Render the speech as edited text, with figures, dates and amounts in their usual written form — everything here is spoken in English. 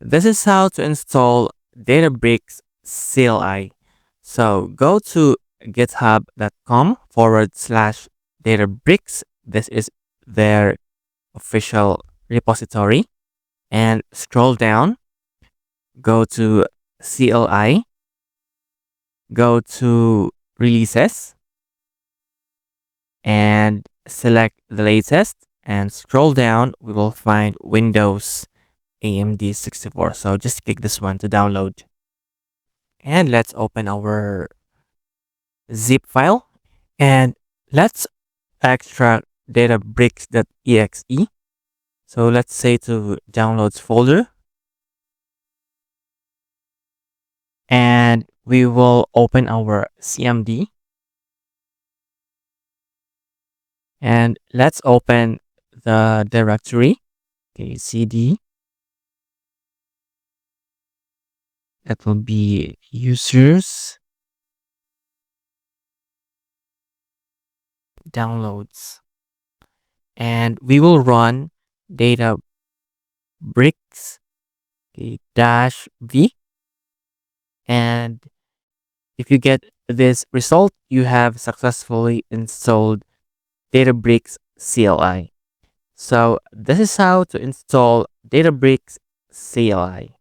This is how to install Databricks CLI. So go to github.com/Databricks. This is their official repository. And scroll down, go to CLI, go to releases, and select the latest. And scroll down, we will find Windows AMD 64. So just click this one to download. And let's open our zip file. And let's extract databricks.exe. So let's say to downloads folder. And we will open our CMD. And let's open the directory. Okay, CD. That will be users, downloads. And we will run Databricks -v. And if you get this result, you have successfully installed Databricks CLI. So this is how to install Databricks CLI.